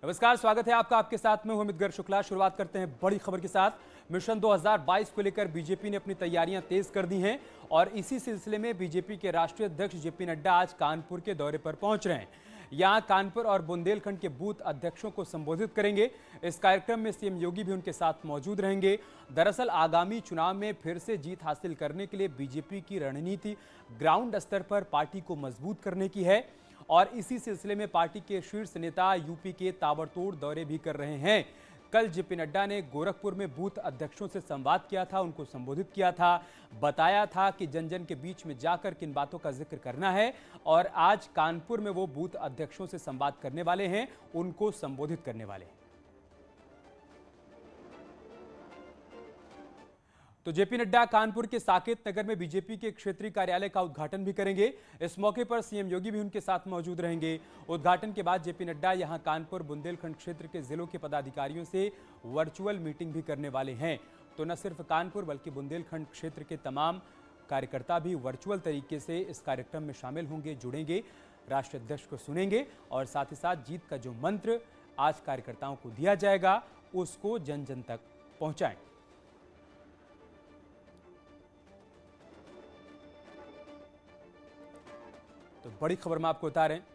नमस्कार, स्वागत है आपका। आपके साथ में हूं अमित गर्ग शुक्ला। शुरुआत करते हैं बड़ी खबर के साथ। मिशन 2022 को लेकर बीजेपी ने अपनी तैयारियां तेज कर दी हैं और इसी सिलसिले में बीजेपी के राष्ट्रीय अध्यक्ष जेपी नड्डा आज कानपुर के दौरे पर पहुंच रहे हैं। यहां कानपुर और बुंदेलखंड के बूथ अध्यक्षों को संबोधित करेंगे। इस कार्यक्रम में सीएम योगी भी उनके साथ मौजूद रहेंगे। दरअसल आगामी चुनाव में फिर से जीत हासिल करने के लिए बीजेपी की रणनीति ग्राउंड स्तर पर पार्टी को मजबूत करने की है और इसी सिलसिले में पार्टी के शीर्ष नेता यूपी के ताबड़तोड़ दौरे भी कर रहे हैं। कल जेपी नड्डा ने गोरखपुर में बूथ अध्यक्षों से संवाद किया था, उनको संबोधित किया था, बताया था कि जन जन के बीच में जाकर किन बातों का जिक्र करना है और आज कानपुर में वो बूथ अध्यक्षों से संवाद करने वाले हैं, उनको संबोधित करने वाले हैं। तो जेपी नड्डा कानपुर के साकेत नगर में बीजेपी के क्षेत्रीय कार्यालय का उद्घाटन भी करेंगे। इस मौके पर सीएम योगी भी उनके साथ मौजूद रहेंगे। उद्घाटन के बाद जेपी नड्डा यहां कानपुर बुंदेलखंड क्षेत्र के जिलों के पदाधिकारियों से वर्चुअल मीटिंग भी करने वाले हैं। तो न सिर्फ कानपुर बल्कि बुंदेलखंड क्षेत्र के तमाम कार्यकर्ता भी वर्चुअल तरीके से इस कार्यक्रम में शामिल होंगे, जुड़ेंगे, राष्ट्रीय अध्यक्ष को सुनेंगे और साथ ही साथ जीत का जो मंत्र आज कार्यकर्ताओं को दिया जाएगा उसको जन जन तक पहुंचाएं। तो बड़ी खबर में आपको बता रहे हैं,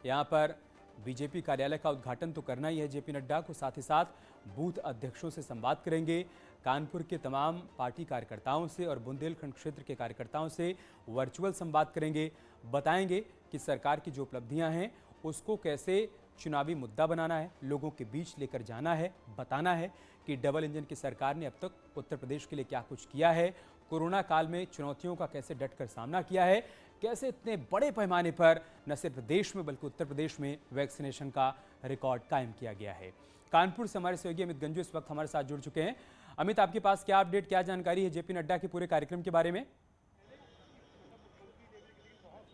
यहाँ पर बीजेपी कार्यालय का उद्घाटन तो करना ही है जेपी नड्डा को, साथ ही साथ बूथ अध्यक्षों से संवाद करेंगे, कानपुर के तमाम पार्टी कार्यकर्ताओं से और बुंदेलखंड क्षेत्र के कार्यकर्ताओं से वर्चुअल संवाद करेंगे, बताएंगे कि सरकार की जो उपलब्धियां हैं उसको कैसे चुनावी मुद्दा बनाना है, लोगों के बीच लेकर जाना है, बताना है कि डबल इंजन की सरकार ने अब तक उत्तर प्रदेश के लिए क्या कुछ किया है, कोरोना काल में चुनौतियों का कैसे डटकर सामना किया है, कैसे इतने बड़े पैमाने पर न सिर्फ देश में बल्कि उत्तर प्रदेश में वैक्सीनेशन का रिकॉर्ड कायम किया गया है। कानपुर से हमारे सहयोगी अमित गंजू इस वक्त हमारे साथ जुड़ चुके हैं। अमित, आपके पास क्या अपडेट, क्या जानकारी है जेपी नड्डा के पूरे कार्यक्रम के बारे में?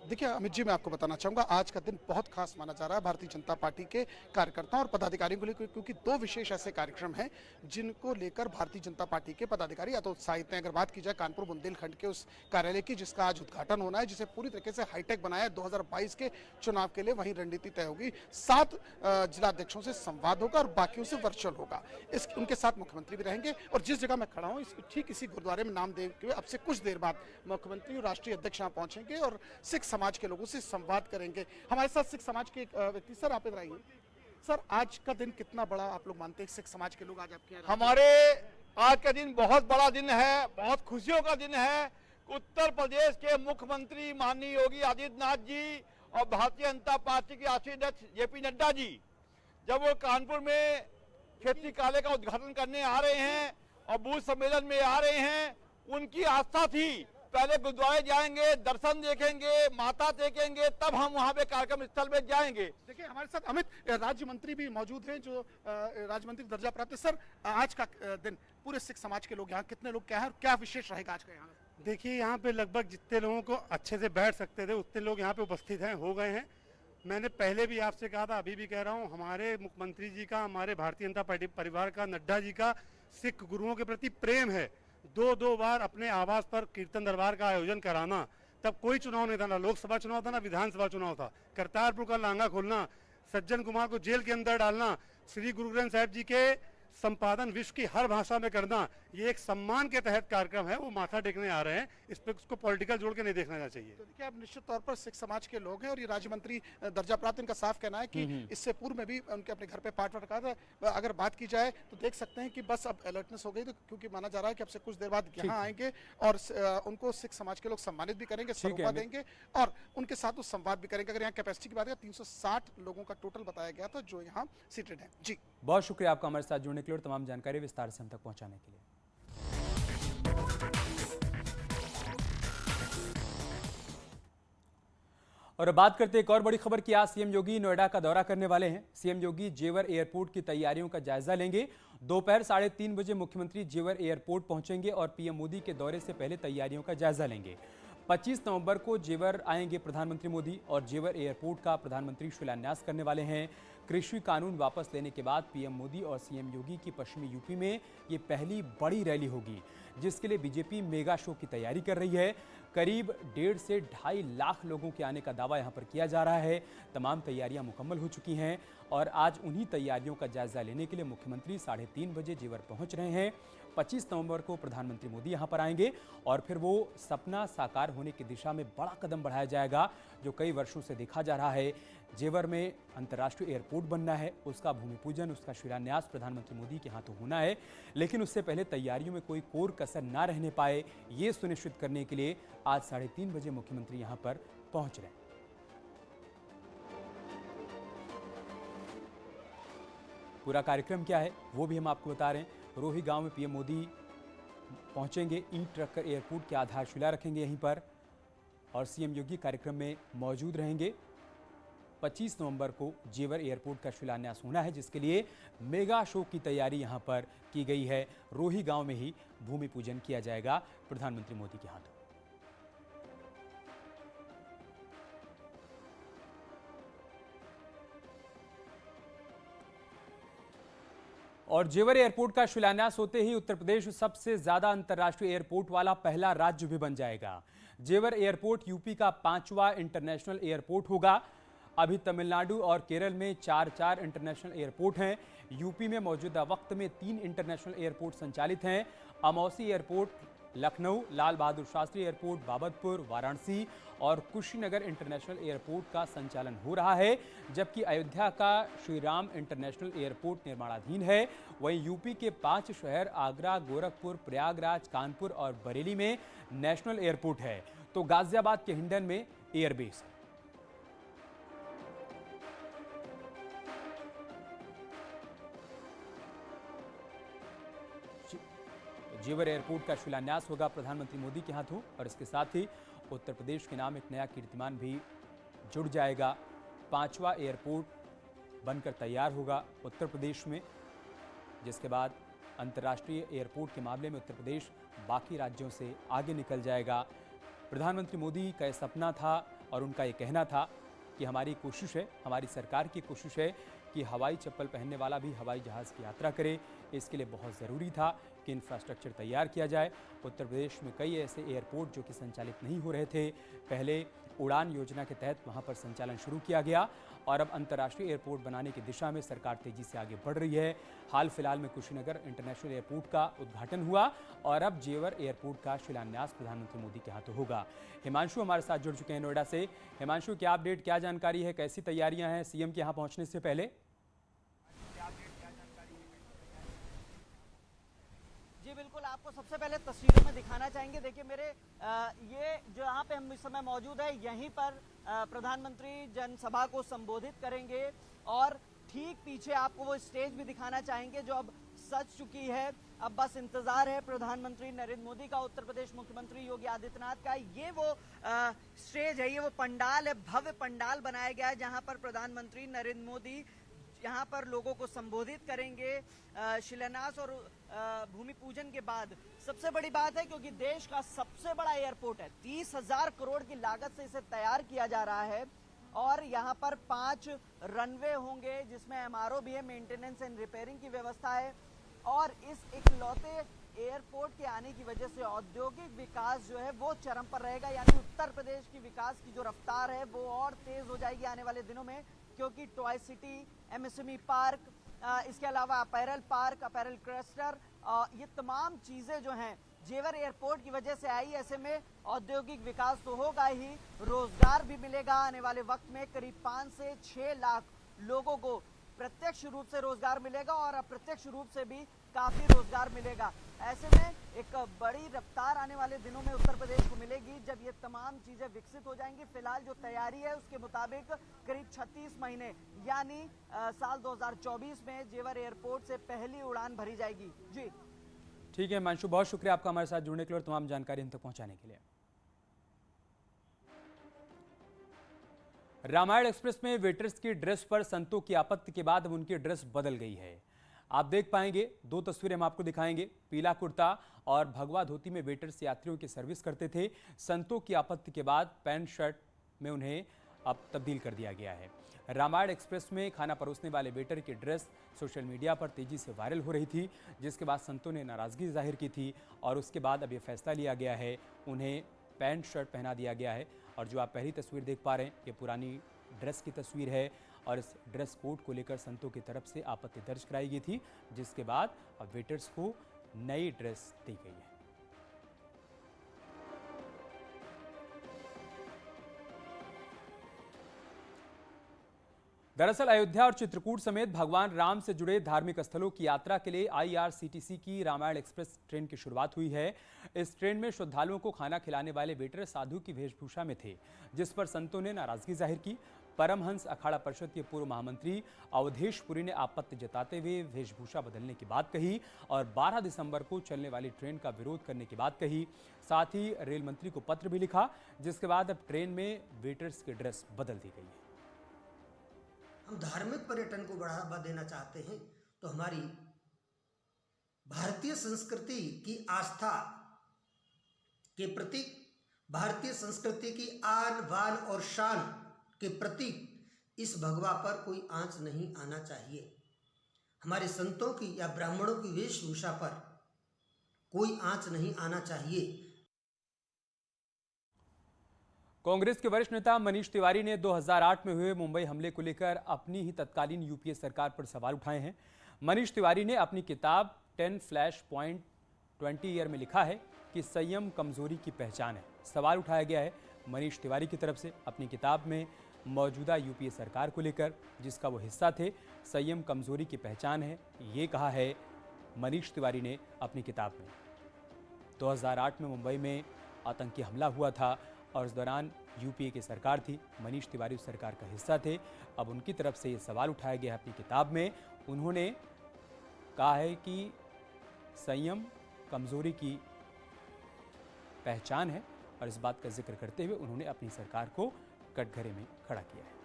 देखिए अमित जी, मैं आपको बताना चाहूंगा आज का दिन बहुत खास माना जा रहा है भारतीय जनता पार्टी के कार्यकर्ताओं और पदाधिकारियों को लेकर, क्योंकि दो विशेष ऐसे कार्यक्रम हैं जिनको लेकर भारतीय जनता पार्टी के पदाधिकारी या तो उत्साहित हैं। अगर बात की जाए कानपुर बुंदेलखंड के उस कार्यालय की जिसका आज उद्घाटन होना है, जिसे पूरी तरीके से हाईटेक बनाया है 2022 के चुनाव के लिए, वहीं रणनीति तय होगी। 7 जिलाध्यक्षों से संवाद होगा और बाकियों से वर्चुअल होगा। उनके साथ मुख्यमंत्री भी रहेंगे और जिस जगह मैं खड़ा हूँ ठीक इसी गुरुद्वारे में नाम देव के अब से कुछ देर बाद मुख्यमंत्री और राष्ट्रीय अध्यक्ष यहाँ पहुंचेंगे और सिख समाज के लोगों से संवाद करेंगे। हमारे साथ सिख समाज के एक व्यक्ति, सर आप इधर आइए। सर, आज का दिन कितना बड़ा आप लोग मानते हैं सिख समाज के लोग आज आपके यहाँ? हमारे आज का दिन बहुत बड़ा दिन है, बहुत खुशियों का दिन है। उत्तर प्रदेश के मुख्यमंत्री माननीय योगी आदित्यनाथ जी और भारतीय जनता पार्टी के राष्ट्रीय अध्यक्ष जेपी नड्डा जी जब वो कानपुर में क्षेत्रीय कार्यालय का उद्घाटन करने आ रहे हैं और बूथ सम्मेलन में आ रहे हैं, उनकी आस्था थी पहले गुरुद्वारे जाएंगे, दर्शन देखेंगे, माता टेकेंगे, तब हम वहां पे कार्यक्रम स्थल में जाएंगे। देखिए हमारे साथ अमित राज्य मंत्री भी मौजूद हैं जो राज्य मंत्री दर्जा प्राप्त है। सर, आज का दिन पूरे सिख समाज के लोग यहाँ कितने लोग क्या है और क्या विशेष रहेगा आज का यहाँ? देखिए यहाँ पे लगभग जितने लोगों को अच्छे से बैठ सकते थे उतने लोग यहाँ पे उपस्थित हैं, हो गए हैं। मैंने पहले भी आपसे कहा था, अभी भी कह रहा हूँ, हमारे मुख्यमंत्री जी का, हमारे भारतीय जनता पार्टी परिवार का, नड्डा जी का सिख गुरुओं के प्रति प्रेम है। दो बार अपने आवास पर कीर्तन दरबार का आयोजन कराना, तब कोई चुनाव नहीं था, ना लोकसभा चुनाव था ना विधानसभा चुनाव था। करतारपुर का लांघा खोलना, सज्जन कुमार को जेल के अंदर डालना, श्री गुरु ग्रंथ साहिब जी के संपादन विश्व की हर भाषा में करना, ये एक सम्मान के तहत कार्यक्रम है। वो माथा टेकने आ रहे हैं, इस पे उसको पॉलिटिकल जोड़ के नहीं देखना चाहिए। तो देखिए, अब निश्चित तौर पर सिख समाज के लोग हैं और ये राज्य मंत्री दर्जा प्राप्त, इनका साफ कहना है कि इससे पूर्व में भी उनके अपने घर पे पाठ रखा था। अगर बात की जाए तो देख सकते हैं कि बस अब अलर्टनेस हो गई, तो क्योंकि माना जा रहा है कि अब से कुछ देर बाद यहाँ आएंगे और उनको सिख समाज के लोग सम्मानित भी करेंगे, सरोपा देंगे और उनके साथ वो संवाद भी करेंगे। अगर यहाँ कैपेसिटी की बात है 360 लोगों का टोटल बताया गया था जो यहाँ सीटेड है। जी बहुत शुक्रिया आपका हमारे साथ जुड़ने के लिए और तमाम जानकारी विस्तार से हम तक पहुंचाने के लिए। और अब बात करते हैं एक और बड़ी खबर की। आज सीएम योगी नोएडा का दौरा करने वाले हैं। सीएम योगी जेवर एयरपोर्ट की तैयारियों का जायजा लेंगे। दोपहर 3:30 बजे मुख्यमंत्री जेवर एयरपोर्ट पहुंचेंगे और पीएम मोदी के दौरे से पहले तैयारियों का जायजा लेंगे। 25 नवंबर को जेवर आएंगे प्रधानमंत्री मोदी और जेवर एयरपोर्ट का प्रधानमंत्री शिलान्यास करने वाले हैं। कृषि कानून वापस लेने के बाद पीएम मोदी और सीएम योगी की पश्चिमी यूपी में ये पहली बड़ी रैली होगी, जिसके लिए बीजेपी मेगा शो की तैयारी कर रही है। करीब 1.5 से 2.5 लाख लोगों के आने का दावा यहां पर किया जा रहा है। तमाम तैयारियां मुकम्मल हो चुकी हैं और आज उन्हीं तैयारियों का जायजा लेने के लिए मुख्यमंत्री 3:30 बजे जेवर पहुंच रहे हैं। 25 नवंबर को प्रधानमंत्री मोदी यहां पर आएंगे और फिर वो सपना साकार होने की दिशा में बड़ा कदम बढ़ाया जाएगा, जो कई वर्षों से देखा जा रहा है। जेवर में अंतर्राष्ट्रीय एयरपोर्ट बनना है, उसका भूमि पूजन, उसका शिलान्यास प्रधानमंत्री मोदी के हाथों होना है। लेकिन उससे पहले तैयारियों में कोई कोर कसर ना रहने पाए, ये सुनिश्चित करने के लिए आज 3:30 बजे मुख्यमंत्री यहां पर पहुंच रहे हैं। पूरा कार्यक्रम क्या है वो भी हम आपको बता रहे हैं। रोही गांव में पीएम मोदी पहुंचेंगे, ई ट्रकर एयरपोर्ट की आधारशिला रखेंगे यहीं पर और सीएम योगी कार्यक्रम में मौजूद रहेंगे। 25 नवंबर को जेवर एयरपोर्ट का शिलान्यास होना है, जिसके लिए मेगा शो की तैयारी यहां पर की गई है। रोही गांव में ही भूमि पूजन किया जाएगा प्रधानमंत्री मोदी के हाथों। और जेवर एयरपोर्ट का शिलान्यास होते ही उत्तर प्रदेश सबसे ज्यादा अंतर्राष्ट्रीय एयरपोर्ट वाला पहला राज्य भी बन जाएगा। जेवर एयरपोर्ट यूपी का 5वां इंटरनेशनल एयरपोर्ट होगा। अभी तमिलनाडु और केरल में 4 इंटरनेशनल एयरपोर्ट हैं। यूपी में मौजूदा वक्त में 3 इंटरनेशनल एयरपोर्ट संचालित हैं। अमौसी एयरपोर्ट लखनऊ, लाल बहादुर शास्त्री एयरपोर्ट बाबतपुर, वाराणसी और कुशीनगर इंटरनेशनल एयरपोर्ट का संचालन हो रहा है, जबकि अयोध्या का श्री राम इंटरनेशनल एयरपोर्ट निर्माणाधीन है। वहीं यूपी के 5 शहर आगरा, गोरखपुर, प्रयागराज, कानपुर और बरेली में नेशनल एयरपोर्ट है, तो गाजियाबाद के हिंडन में एयरबेस है। जेवर एयरपोर्ट का शिलान्यास होगा प्रधानमंत्री मोदी के हाथों और इसके साथ ही उत्तर प्रदेश के नाम एक नया कीर्तिमान भी जुड़ जाएगा। 5वां एयरपोर्ट बनकर तैयार होगा उत्तर प्रदेश में, जिसके बाद अंतर्राष्ट्रीय एयरपोर्ट के मामले में उत्तर प्रदेश बाकी राज्यों से आगे निकल जाएगा। प्रधानमंत्री मोदी का यह सपना था और उनका ये कहना था कि हमारी कोशिश है, हमारी सरकार की कोशिश है कि हवाई चप्पल पहनने वाला भी हवाई जहाज़ की यात्रा करे। इसके लिए बहुत ज़रूरी था कि इंफ्रास्ट्रक्चर तैयार किया जाए। उत्तर प्रदेश में कई ऐसे एयरपोर्ट जो कि संचालित नहीं हो रहे थे, पहले उड़ान योजना के तहत वहां पर संचालन शुरू किया गया और अब अंतर्राष्ट्रीय एयरपोर्ट बनाने की दिशा में सरकार तेजी से आगे बढ़ रही है। हाल फिलहाल में कुशीनगर इंटरनेशनल एयरपोर्ट का उद्घाटन हुआ और अब जेवर एयरपोर्ट का शिलान्यास प्रधानमंत्री मोदी के हाथों होगा। हिमांशु हमारे साथ जुड़ चुके हैं नोएडा से। हिमांशु, क्या अपडेट, क्या जानकारी है, कैसी तैयारियां हैं सीएम के यहाँ पहुंचने से पहले? जी बिल्कुल, आपको सबसे पहले तस्वीरों में दिखाना चाहेंगे। देखिए मेरे ये जो यहाँ पे हम इस समय मौजूद है, यहीं पर प्रधानमंत्री जनसभा को संबोधित करेंगे और ठीक पीछे आपको वो स्टेज भी दिखाना चाहेंगे जो अब सज चुकी है। अब बस इंतजार है प्रधानमंत्री नरेंद्र मोदी का, उत्तर प्रदेश मुख्यमंत्री योगी आदित्यनाथ का। ये वो स्टेज है, ये वो पंडाल है, भव्य पंडाल बनाया गया है जहाँ पर प्रधानमंत्री नरेंद्र मोदी यहाँ पर लोगों को संबोधित करेंगे। शिलान्यास और भूमि पूजन के बाद सबसे बड़ी बात है, क्योंकि देश का सबसे बड़ा एयरपोर्ट है, 30,000 करोड़ की लागत से इसे तैयार किया जा रहा है और यहाँ पर 5 रनवे होंगे जिसमें एमआरओ भी है, मेंटेनेंस एंड रिपेयरिंग की व्यवस्था है। और इस इकलौते एयरपोर्ट के आने की वजह से औद्योगिक विकास जो है वो चरम पर रहेगा, यानी उत्तर प्रदेश की विकास की जो रफ्तार है वो और तेज हो जाएगी आने वाले दिनों में, क्योंकि टॉय सिटी, एमएसएमई पार्क, इसके अलावा अपैरल पार्क, अपैरल क्लस्टर, ये तमाम चीजें जो हैं जेवर एयरपोर्ट की वजह से आई। ऐसे में औद्योगिक विकास तो होगा ही, रोजगार भी मिलेगा। आने वाले वक्त में करीब 5 से 6 लाख लोगों को प्रत्यक्ष रूप से रोजगार मिलेगा और अप्रत्यक्ष रूप से भी काफी रोजगार मिलेगा। ऐसे में एक बड़ी रफ्तार आने वाले दिनों में उत्तर प्रदेश को मिलेगी जब ये तमाम चीजें विकसित हो जाएंगी। फिलहाल जो तैयारी है उसके मुताबिक करीब 36 महीने यानी साल 2024 में जेवर एयरपोर्ट से पहली उड़ान भरी जाएगी। जी ठीक है हिमांशु, बहुत शुक्रिया आपका हमारे साथ जुड़ने के लिए और तमाम जानकारी हम तक पहुंचाने के लिए। रामायण एक्सप्रेस में वेटर्स की ड्रेस पर संतों की आपत्ति के बाद अब उनकी ड्रेस बदल गई है। आप देख पाएंगे, 2 तस्वीरें हम आपको दिखाएंगे। पीला कुर्ता और भगवा धोती में वेटर्स यात्रियों की सर्विस करते थे। संतों की आपत्ति के बाद पैंट शर्ट में उन्हें अब तब्दील कर दिया गया है। रामायण एक्सप्रेस में खाना परोसने वाले वेटर की ड्रेस सोशल मीडिया पर तेजी से वायरल हो रही थी, जिसके बाद संतों ने नाराजगी जाहिर की थी और उसके बाद अब यह फैसला लिया गया है उन्हें पैंट शर्ट पहना दिया गया है। और जो आप पहली तस्वीर देख पा रहे हैं, ये पुरानी ड्रेस की तस्वीर है और इस ड्रेस कोड को लेकर संतों की तरफ से आपत्ति दर्ज कराई गई थी, जिसके बाद अब वेटर्स को नई ड्रेस दी गई है। दरअसल अयोध्या और चित्रकूट समेत भगवान राम से जुड़े धार्मिक स्थलों की यात्रा के लिए IRCTC की रामायण एक्सप्रेस ट्रेन की शुरुआत हुई है। इस ट्रेन में श्रद्धालुओं को खाना खिलाने वाले वेटर साधु की वेशभूषा में थे, जिस पर संतों ने नाराजगी जाहिर की। परमहंस अखाड़ा परिषद के पूर्व महामंत्री अवधेश पुरी ने आपत्ति जताते हुए वेशभूषा बदलने की बात कही और 12 दिसंबर को चलने वाली ट्रेन का विरोध करने की बात कही। साथ ही रेल मंत्री को पत्र भी लिखा, जिसके बाद अब ट्रेन में वेटर्स की ड्रेस बदल दी गई है। हम धार्मिक पर्यटन को बढ़ावा देना चाहते हैं, तो हमारी भारतीय संस्कृति की आस्था के प्रति, भारतीय संस्कृति की आन बान और शान के प्रति इस भगवा पर कोई आंच नहीं आना चाहिए। हमारे संतों की या ब्राह्मणों की वेशभूषा पर कोई आंच नहीं आना चाहिए। कांग्रेस के वरिष्ठ नेता मनीष तिवारी ने 2008 में हुए मुंबई हमले को लेकर अपनी ही तत्कालीन यूपीए सरकार पर सवाल उठाए हैं। मनीष तिवारी ने अपनी किताब 10 फ्लैश पॉइंट 20 ईयर में लिखा है कि संयम कमजोरी की पहचान है। सवाल उठाया गया है मनीष तिवारी की तरफ से अपनी किताब में मौजूदा यूपीए सरकार को लेकर, जिसका वो हिस्सा थे, संयम कमजोरी की पहचान है, ये कहा है मनीष तिवारी ने अपनी किताब में। 2008 में मुंबई में आतंकी हमला हुआ था और उस दौरान यूपीए की सरकार थी, मनीष तिवारी उस सरकार का हिस्सा थे। अब उनकी तरफ से ये सवाल उठाया गया है अपनी किताब में। उन्होंने कहा है कि संयम कमजोरी की पहचान है और इस बात का जिक्र करते हुए उन्होंने अपनी सरकार को कटघरे में खड़ा किया है।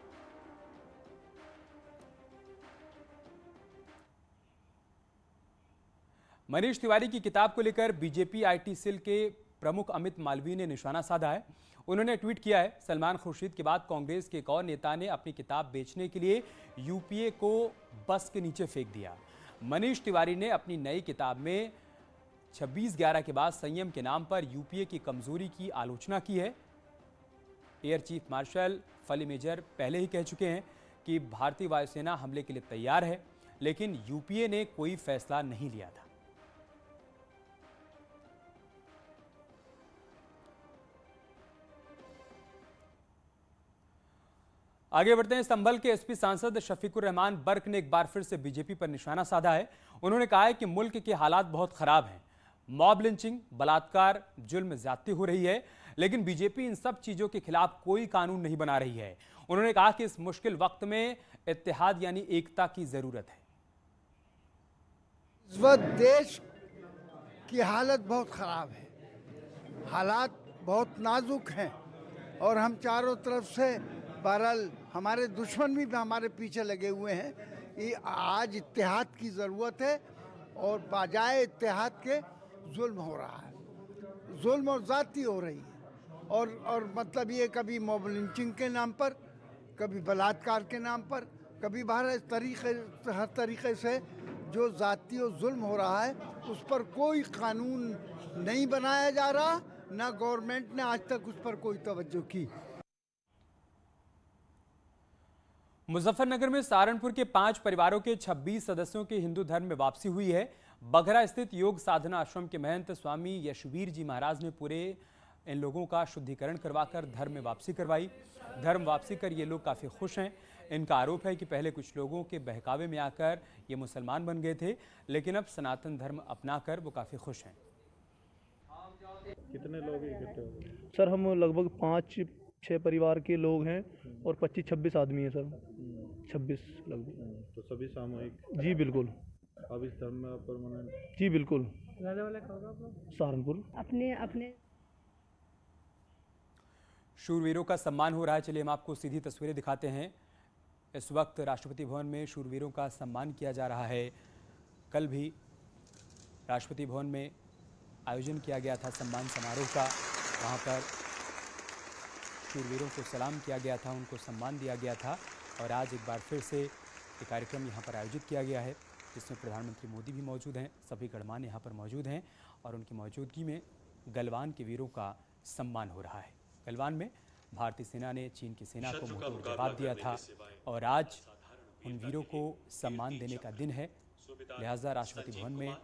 मनीष तिवारी की किताब को लेकर बीजेपी IT सेल के प्रमुख अमित मालवीय ने निशाना साधा है। उन्होंने ट्वीट किया है, सलमान खुर्शीद के बाद कांग्रेस के एक और नेता ने अपनी किताब बेचने के लिए यूपीए को बस के नीचे फेंक दिया। मनीष तिवारी ने अपनी नई किताब में 26/11 के बाद संयम के नाम पर यूपीए की कमजोरी की आलोचना की है। एयर चीफ मार्शल फली मेजर पहले ही कह चुके हैं कि भारतीय वायुसेना हमले के लिए तैयार है, लेकिन यूपीए ने कोई फैसला नहीं लिया था। आगे बढ़ते हैं। संभल के एसपी सांसद शफीकुर रहमान बर्क ने एक बार फिर से बीजेपी पर निशाना साधा है। उन्होंने कहा है कि मुल्क के हालात बहुत खराब हैं, मॉब लिंचिंग, बलात्कार, जुल्म, ज्यादती हो रही है, लेकिन बीजेपी इन सब चीजों के खिलाफ कोई कानून नहीं बना रही है। उन्होंने कहा कि इस मुश्किल वक्त में इत्तेहाद यानी एकता की जरूरत है। इस वक्त देश की हालत बहुत खराब है, हालात बहुत नाजुक हैं और हम चारों तरफ से, बहरहाल हमारे दुश्मन भी हमारे पीछे लगे हुए हैं। कि आज इत्तेहाद की ज़रूरत है और बजाय इत्तेहाद के जुल्म हो रहा है, जुल्म और ज़्यादती हो रही है और मतलब ये कभी मॉब लिंचिंग के नाम पर, कभी बलात्कार के नाम पर, कभी हर तरीके से जो ज़्यादती और जुल्म हो रहा है उस पर कोई कानून नहीं बनाया जा रहा, ना गवर्नमेंट ने आज तक उस पर कोई तवज्जो की। मुजफ्फरनगर में सहारनपुर के 5 परिवारों के 26 सदस्यों की हिंदू धर्म में वापसी हुई है। बघरा स्थित योग साधना आश्रम के महंत स्वामी यशवीर जी महाराज ने पूरे इन लोगों का शुद्धिकरण करवाकर धर्म में वापसी करवाई। धर्म वापसी कर ये लोग काफ़ी खुश हैं। इनका आरोप है कि पहले कुछ लोगों के बहकावे में आकर ये मुसलमान बन गए थे, लेकिन अब सनातन धर्म अपनाकर वो काफ़ी खुश हैं। कितने लोग इकट्ठे हो गए? सर हम लगभग 5-6 परिवार के लोग हैं और 25-26 आदमी हैं सर, 26 लगभग। तो सभी सामूहिक? जी बिल्कुल। अब इस धर्म में परमानेंट? जी बिल्कुल। सहारनपुर। अपने शूरवीरों का सम्मान हो रहा है। चलिए हम आपको सीधी तस्वीरें दिखाते हैं। इस वक्त राष्ट्रपति भवन में शूरवीरों का सम्मान किया जा रहा है। कल भी राष्ट्रपति भवन में आयोजन किया गया था सम्मान समारोह का, वहाँ पर शूरवीरों को सलाम किया गया था, उनको सम्मान दिया गया था और आज एक बार फिर से ये कार्यक्रम यहाँ पर आयोजित किया गया है, जिसमें प्रधानमंत्री मोदी भी मौजूद हैं, सभी गणमान्य यहाँ पर मौजूद हैं और उनकी मौजूदगी में गलवान के वीरों का सम्मान हो रहा है। गलवान में भारतीय सेना ने चीन की सेना को मुंहतोड़ जवाब दिया था और आज उन वीरों को सम्मान देने का दिन है, लिहाजा राष्ट्रपति भवन में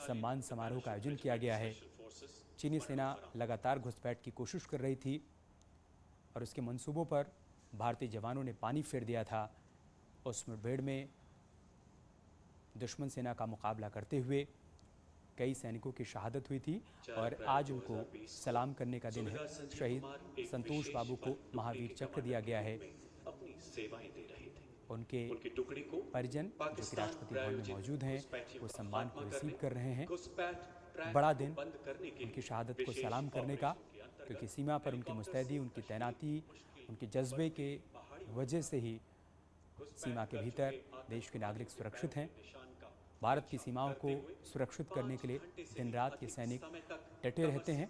सम्मान समारोह का आयोजन किया गया है। चीनी सेना लगातार घुसपैठ की कोशिश कर रही थी और उसके मंसूबों पर भारतीय जवानों ने पानी फेर दिया था। उस मुठभेड़ में दुश्मन सेना का मुकाबला करते हुए कई सैनिकों की शहादत हुई थी और आज उनको सलाम करने का दिन है। शहीद संतोष बाबू को महावीर चक्र दिया गया है। उनके परिजन जो कि राष्ट्रपति भवन में मौजूद हैं वो सम्मान को रिसीव कर रहे हैं। बड़ा दिन उनकी शहादत को सलाम करने का, क्योंकि सीमा पर उनकी मुस्तैदी, उनकी तैनाती, उनके जज्बे के वजह से ही सीमा के भीतर देश के नागरिक सुरक्षित हैं। भारत की सीमाओं को सुरक्षित करने के लिए दिन रात ये सैनिक डटे रहते हैं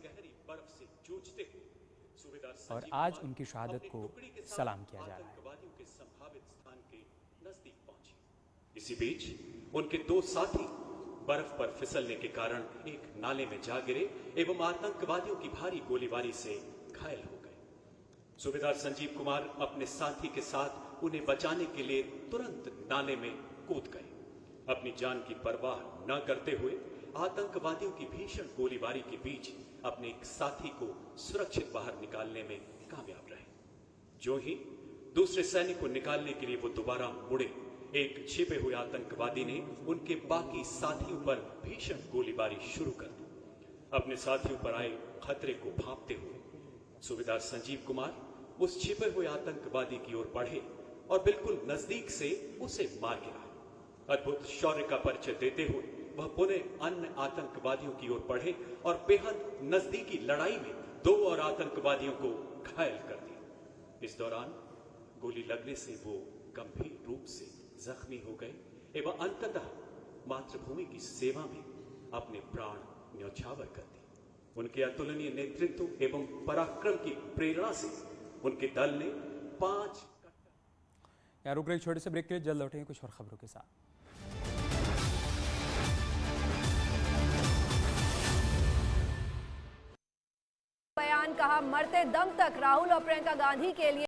और आज उनकी शहादत को सलाम किया जा रहा है। इसी बीच उनके दो साथी बर्फ पर फिसलने के कारण एक नाले में जा गिरे एवं आतंकवादियों की भारी गोलीबारी से घायल हो गए। सूबेदार संजीव कुमार अपने साथी के साथ उन्हें बचाने के लिए तुरंत नाले में कूद गए। अपनी जान की परवाह न करते हुए आतंकवादियों की भीषण गोलीबारी के बीच अपने एक साथी को सुरक्षित बाहर निकालने में कामयाब रहे। जो ही दूसरे सैनिक को निकालने के लिए वो दोबारा मुड़े, एक छिपे हुए आतंकवादी ने उनके बाकी साथियों पर भीषण गोलीबारी शुरू कर दी। अपने साथियों पर आए खतरे को भांपते हुए सूबेदार संजीव कुमार उस छिपे हुए आतंकवादी की ओर बढ़े और बिल्कुल नजदीक से उसे मार गिरा। अद्भुत शौर्य का परिचय देते हुए वह पुनः अन्य आतंकवादियों की ओर बढ़े और बेहद नजदीकी लड़ाई में दो और आतंकवादियों को घायल कर दिया। इस दौरान गोली लगने से वो गंभीर रूप से जख्मी हो गए एवं अंततः मातृभूमि की सेवा में अपने प्राण न्यौछावर कर दिए। उनके अतुलनीय नेतृत्व एवं पराक्रम की प्रेरणा से उनके दल ने 5 यहाँ रुक रहे छोटे से ब्रेक के लिए, जल्द लौटेंगे कुछ और खबरों के साथ। बयान कहा, मरते दम तक राहुल और प्रियंका गांधी के लिए